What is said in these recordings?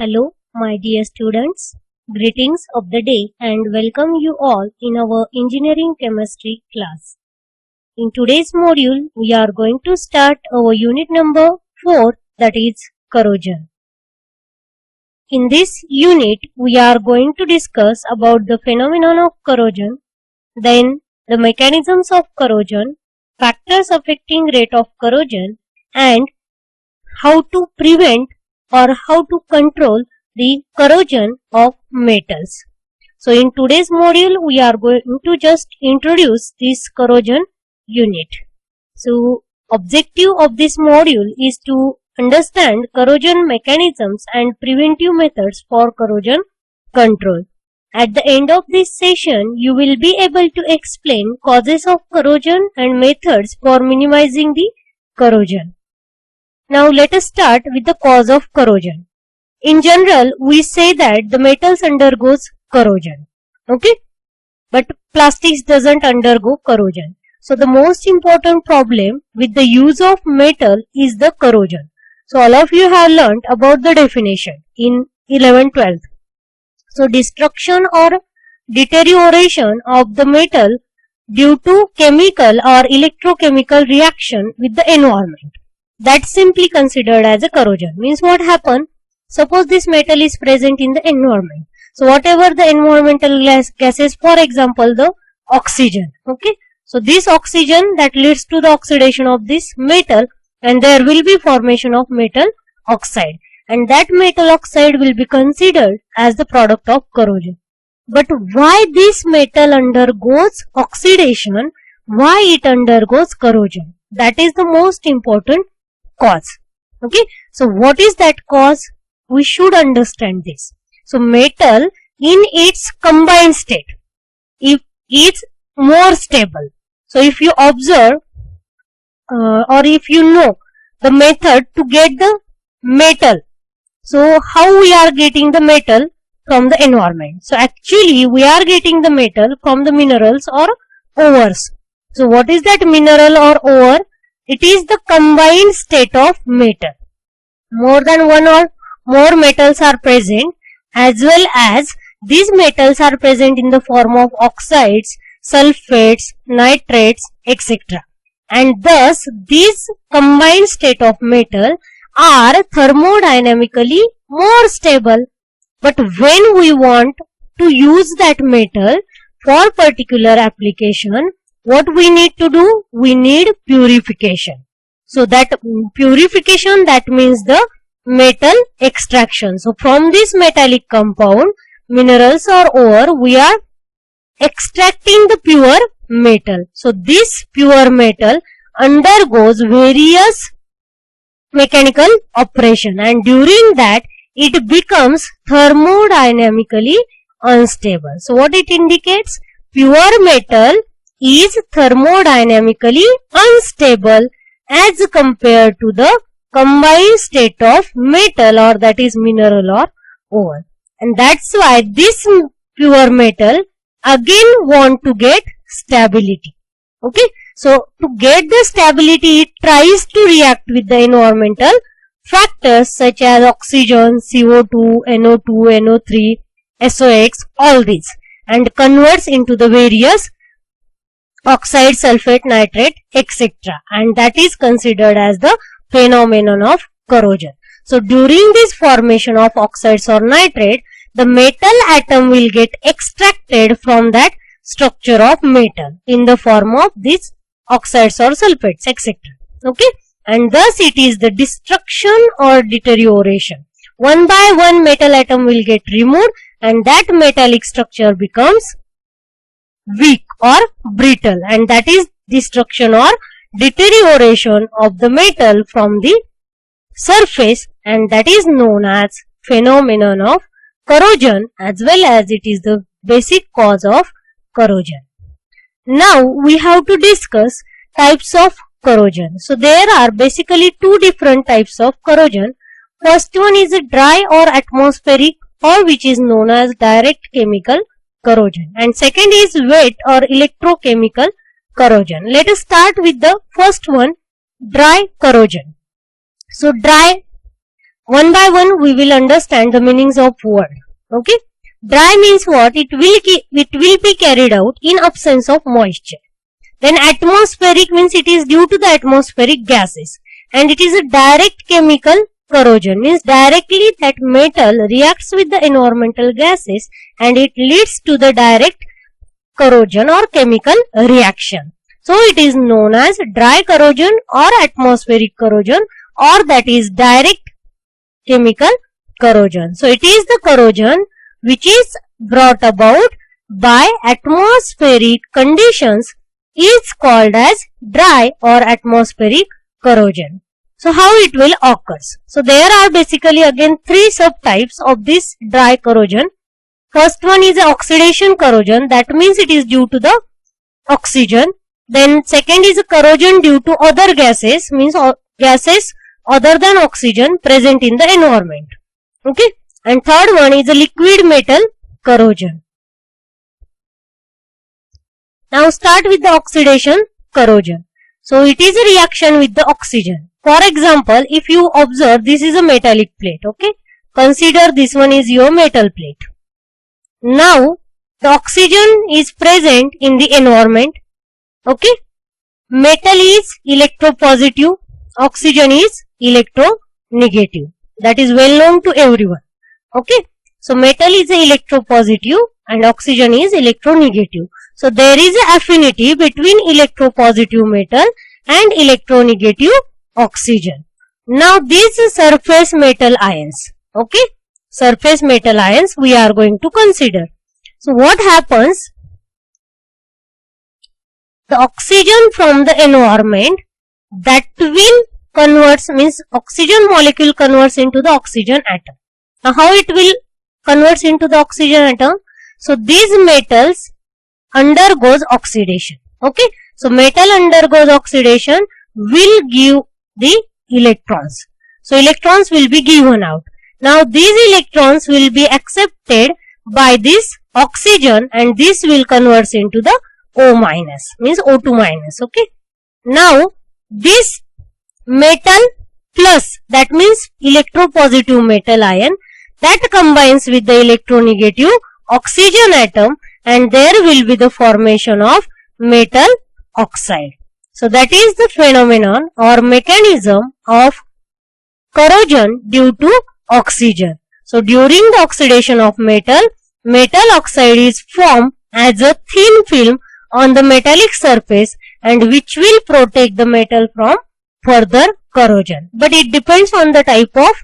Hello, my dear students. Greetings of the day and welcome you all in our engineering chemistry class. In today's module, we are going to start our unit number 4, that is corrosion. In this unit, we are going to discuss about the phenomenon of corrosion, then the mechanisms of corrosion, factors affecting rate of corrosion, and how to prevent or how to control the corrosion of metals. So in today's module, we are going to just introduce this corrosion unit. So objective of this module is to understand corrosion mechanisms and preventive methods for corrosion control. At the end of this session, you will be able to explain causes of corrosion and methods for minimizing the corrosion. Now let us start with the cause of corrosion. In general, we say that the metals undergoes corrosion. Okay? But plastics doesn't undergo corrosion. So the most important problem with the use of metal is the corrosion. So all of you have learnt about the definition in 11th, 12th. So destruction or deterioration of the metal due to chemical or electrochemical reaction with the environment. That's simply considered as a corrosion. Means what happened? Suppose this metal is present in the environment. So whatever the environmental gases, for example, the oxygen. Okay. So this oxygen that leads to the oxidation of this metal, and there will be formation of metal oxide. And that metal oxide will be considered as the product of corrosion. But why this metal undergoes oxidation? Why it undergoes corrosion? That is the most important cause. Okay. So what is that cause? We should understand this. So metal in its combined state, if it's more stable. So if you observe or if you know the method to get the metal, so how we are getting the metal from the environment? So actually we are getting the metal from the minerals or ores. So what is that mineral or ore? It is the combined state of metal. More than one or more metals are present, as well as these metals are present in the form of oxides, sulfates, nitrates, etc. And thus these combined state of metal are thermodynamically more stable. But when we want to use that metal for particular application, what we need to do? We need purification. So that purification, that means the metal extraction. So from this metallic compound, minerals or ore, we are extracting the pure metal. So this pure metal undergoes various mechanical operation, and during that it becomes thermodynamically unstable. So what it indicates? Pure metal is thermodynamically unstable as compared to the combined state of metal, or that is mineral or ore. And that's why this pure metal again want to get stability. Okay. So to get the stability, it tries to react with the environmental factors such as oxygen, CO2, NO2, NO3, SOx, all these, and converts into the various oxide, sulfate, nitrate, etc. And that is considered as the phenomenon of corrosion. So during this formation of oxides or nitrate, the metal atom will get extracted from that structure of metal in the form of these oxides or sulfates, etc. Okay. And thus it is the destruction or deterioration. One by one metal atom will get removed, and that metallic structure becomes weak or brittle, and that is destruction or deterioration of the metal from the surface, and that is known as phenomenon of corrosion, as well as it is the basic cause of corrosion. Now we have to discuss types of corrosion. So there are basically two different types of corrosion. First one is a dry or atmospheric, or which is known as direct chemical corrosion, and second is wet or electrochemical corrosion. Let us start with the first one, dry corrosion. So dry one by one we will understand the meanings of word. Okay. Dry means what? It will be carried out in absence of moisture. Then atmospheric means it is due to the atmospheric gases. And it is a direct chemical corrosion, means directly that metal reacts with the environmental gases and it leads to the direct corrosion or chemical reaction. So it is known as dry corrosion or atmospheric corrosion, or that is direct chemical corrosion. So it is the corrosion which is brought about by atmospheric conditions is called as dry or atmospheric corrosion. So how it will occur? So there are basically again three subtypes of this dry corrosion. First one is oxidation corrosion, that means it is due to the oxygen. Then second is corrosion due to other gases, means gases other than oxygen present in the environment. Okay. And third one is a liquid metal corrosion. Now start with the oxidation corrosion. So it is a reaction with the oxygen. For example, if you observe, this is a metallic plate. Okay. Consider this one is your metal plate. Now the oxygen is present in the environment. Okay. Metal is electropositive, oxygen is electronegative. That is well known to everyone. Okay. So metal is electropositive and oxygen is electronegative. So there is an affinity between electropositive metal and electronegative oxygen. Now these surface metal ions. Okay. Surface metal ions we are going to consider. So what happens? The oxygen from the environment that will converts, means oxygen molecule converts into the oxygen atom. Now how it will converts into the oxygen atom? So these metals undergoes oxidation. Okay. So metal undergoes oxidation will give the electrons. So electrons will be given out. Now these electrons will be accepted by this oxygen and this will converts into the O minus, means O2 minus. Okay. Now this metal plus, that means electropositive metal ion, that combines with the electronegative oxygen atom and there will be the formation of metal oxide. So that is the phenomenon or mechanism of corrosion due to oxygen. So during the oxidation of metal, metal oxide is formed as a thin film on the metallic surface and which will protect the metal from further corrosion. But it depends on the type of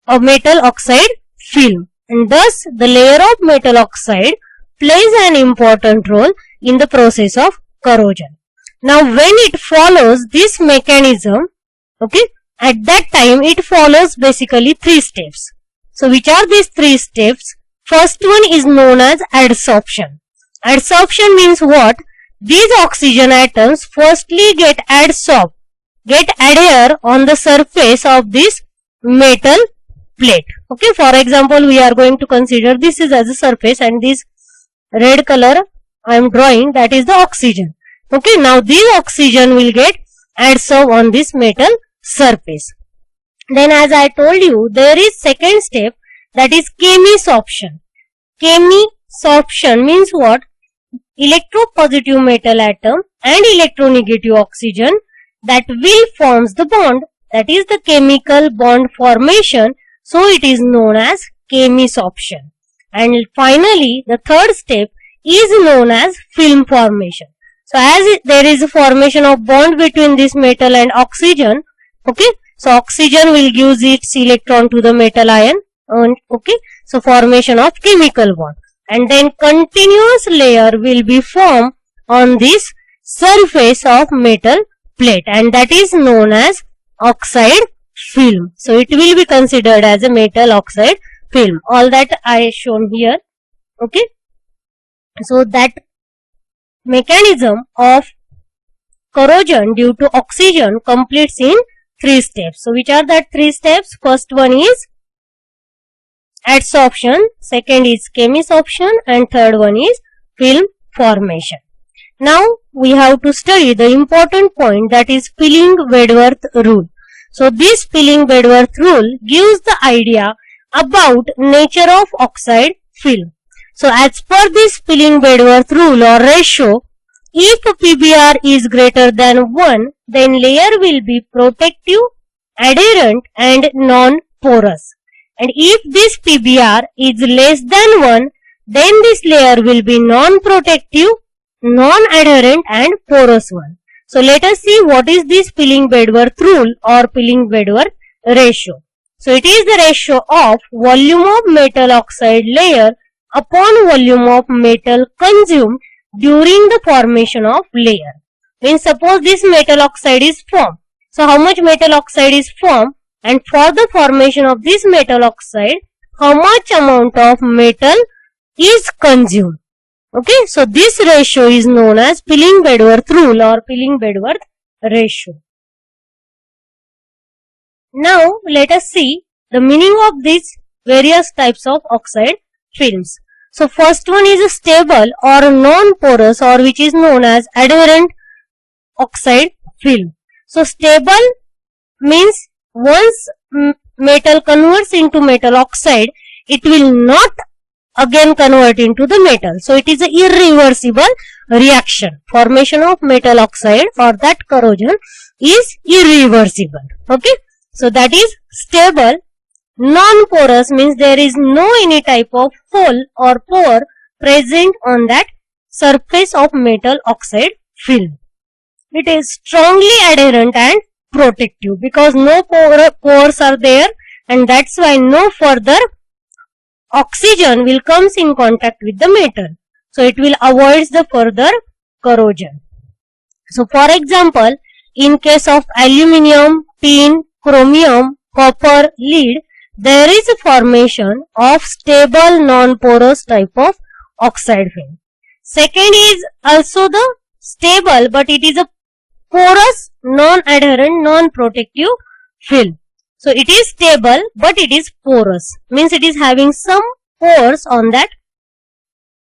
a metal oxide film, and thus the layer of metal oxide plays an important role in the process of corrosion. Now when it follows this mechanism, okay, at that time it follows basically three steps. So which are these three steps? First one is known as adsorption. Adsorption means what? These oxygen atoms firstly get adsorbed, get adhere on the surface of this metal plate. Okay, for example, we are going to consider this is as a surface and this red color I am drawing, that is the oxygen. Okay, now this oxygen will get adsorbed on this metal surface. Then as I told you, there is second step, that is chemisorption. Chemisorption means what? Electropositive metal atom and electronegative oxygen that will forms the bond, that is the chemical bond formation. So it is known as chemisorption. And finally the third step is known as film formation. So as there is a formation of bond between this metal and oxygen, okay, so oxygen will give its electron to the metal ion, okay, so formation of chemical bond. And then continuous layer will be formed on this surface of metal plate and that is known as oxide film. So it will be considered as a metal oxide film. All that I shown here. Okay. So that mechanism of corrosion due to oxygen completes in three steps. So which are that three steps? First one is adsorption, second is chemisorption and third one is film formation. Now we have to study the important point, that is Pilling-Wedderworth rule. So this Pilling-Bedworth rule gives the idea about nature of oxide film. So as per this Pilling-Bedworth rule or ratio, if PBr is greater than 1, then layer will be protective, adherent and non-porous. And if this PBr is less than 1, then this layer will be non-protective, non-adherent and porous one. So let us see what is this Pilling-Bedworth rule or Pilling-Bedworth ratio. So it is the ratio of volume of metal oxide layer upon volume of metal consumed during the formation of layer. Means suppose this metal oxide is formed. So how much metal oxide is formed, and for the formation of this metal oxide, how much amount of metal is consumed. Okay, so this ratio is known as Pilling-Bedworth rule or Pilling-Bedworth ratio. Now let us see the meaning of these various types of oxide films. So first one is a stable or non-porous, or which is known as adherent oxide film. So stable means once metal converts into metal oxide, it will not again convert into the metal. So it is an irreversible reaction. Formation of metal oxide or that corrosion is irreversible. Okay. So that is stable. Non-porous means there is no any type of hole or pore present on that surface of metal oxide film. It is strongly adherent and protective because no pores are there, and that's why no further oxygen will comes in contact with the metal. So it will avoid the further corrosion. So for example, in case of aluminium, tin, chromium, copper, lead, there is a formation of stable non-porous type of oxide film. Second is also the stable, but it is a porous, non-adherent, non-protective film. So it is stable, but it is porous. Means it is having some pores on that.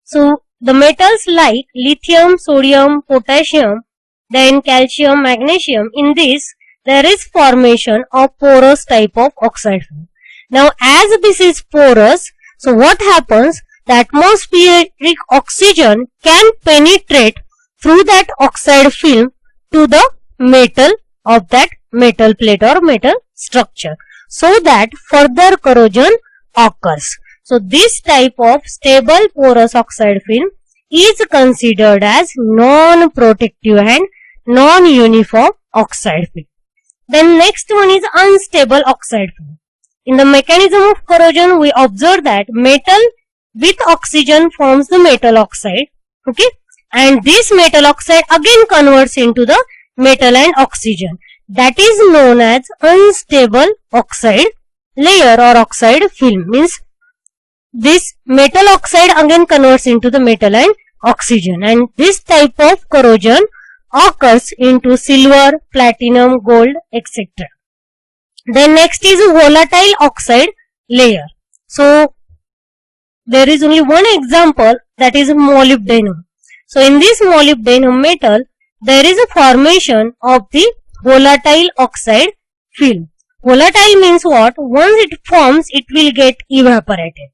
So the metals like lithium, sodium, potassium, then calcium, magnesium, in this there is formation of porous type of oxide film. Now as this is porous, so what happens? The atmospheric oxygen can penetrate through that oxide film to the metal of that metal plate or metal structure, so that further corrosion occurs. So this type of stable porous oxide film is considered as non-protective and non-uniform oxide film. Then next one is unstable oxide film. In the mechanism of corrosion, we observe that metal with oxygen forms the metal oxide. Okay, and this metal oxide again converts into the metal and oxygen. That is known as unstable oxide layer or oxide film. Means this metal oxide again converts into the metal and oxygen, and this type of corrosion occurs into silver, platinum, gold, etc. Then next is a volatile oxide layer. So there is only one example, that is molybdenum. So in this molybdenum metal, there is a formation of the volatile oxide film. Volatile means what? Once it forms, it will get evaporated.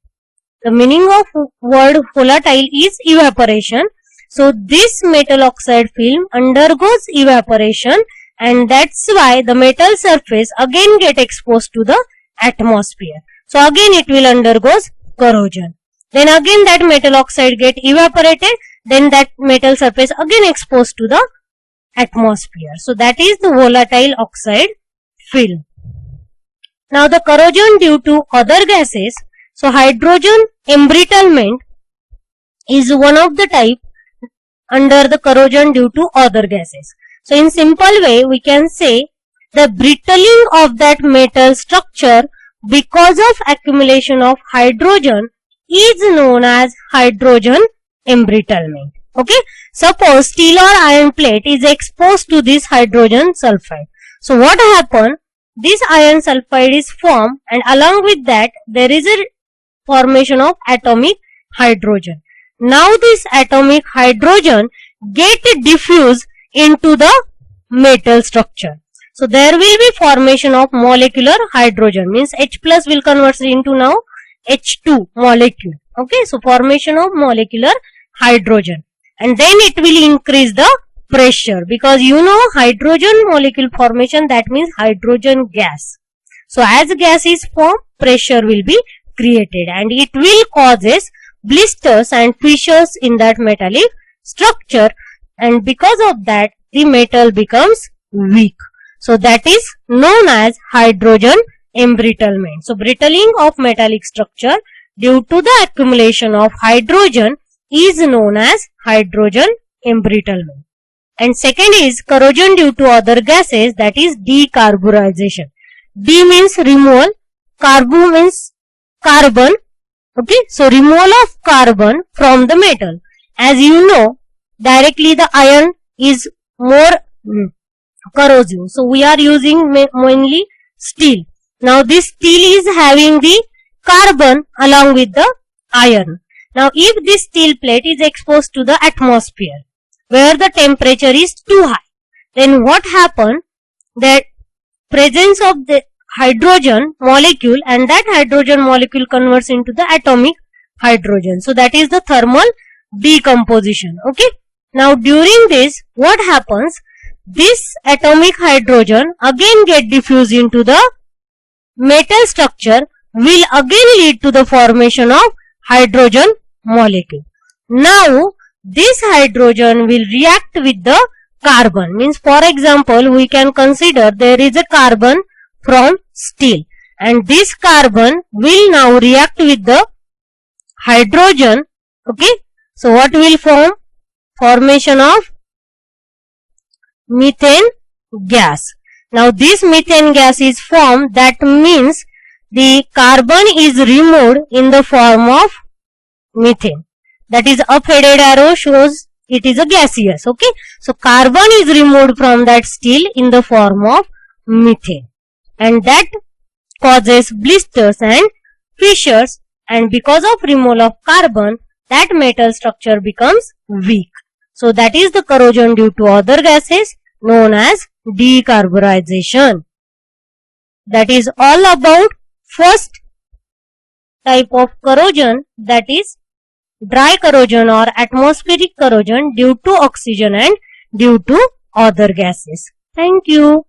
The meaning of word volatile is evaporation. So this metal oxide film undergoes evaporation, and that's why the metal surface again get exposed to the atmosphere. So again it will undergoes corrosion. Then again that metal oxide get evaporated, then that metal surface again exposed to the atmosphere. So that is the volatile oxide film. Now the corrosion due to other gases. So hydrogen embrittlement is one of the type under the corrosion due to other gases. So in simple way we can say the brittling of that metal structure because of accumulation of hydrogen is known as hydrogen embrittlement. Okay, suppose steel or iron plate is exposed to this hydrogen sulfide. So what happens? This iron sulfide is formed, and along with that there is a formation of atomic hydrogen. Now this atomic hydrogen get diffused into the metal structure. So there will be formation of molecular hydrogen, means H plus will convert into now H2 molecule. Okay, so formation of molecular hydrogen, and then it will increase the pressure, because you know hydrogen molecule formation, that means hydrogen gas. So as gas is formed, pressure will be created and it will causes blisters and fissures in that metallic structure, and because of that the metal becomes weak. So that is known as hydrogen embrittlement. So brittling of metallic structure due to the accumulation of hydrogen is known as hydrogen embrittlement. And second is corrosion due to other gases, that is decarburization. D means removal, carbo means carbon. Okay, so removal of carbon from the metal. As you know, directly the iron is more corrosive. So we are using mainly steel. Now this steel is having the carbon along with the iron. Now if this steel plate is exposed to the atmosphere where the temperature is too high, then what happens, that presence of the hydrogen molecule, and that hydrogen molecule converts into the atomic hydrogen. So that is the thermal decomposition. Okay. Now during this, what happens, this atomic hydrogen again get diffused into the metal structure, will again lead to the formation of hydrogen molecule. Now this hydrogen will react with the carbon, means for example we can consider there is a carbon from steel, and this carbon will now react with the hydrogen. Okay, so what will form? Formation of methane gas. Now this methane gas is formed, that means the carbon is removed in the form of methane. That is a faded arrow shows it is a gaseous. Okay, so carbon is removed from that steel in the form of methane, and that causes blisters and fissures, and because of removal of carbon, that metal structure becomes weak. So that is the corrosion due to other gases known as decarburization. That is all about first type of corrosion, that is dry corrosion or atmospheric corrosion due to oxygen and due to other gases. Thank you.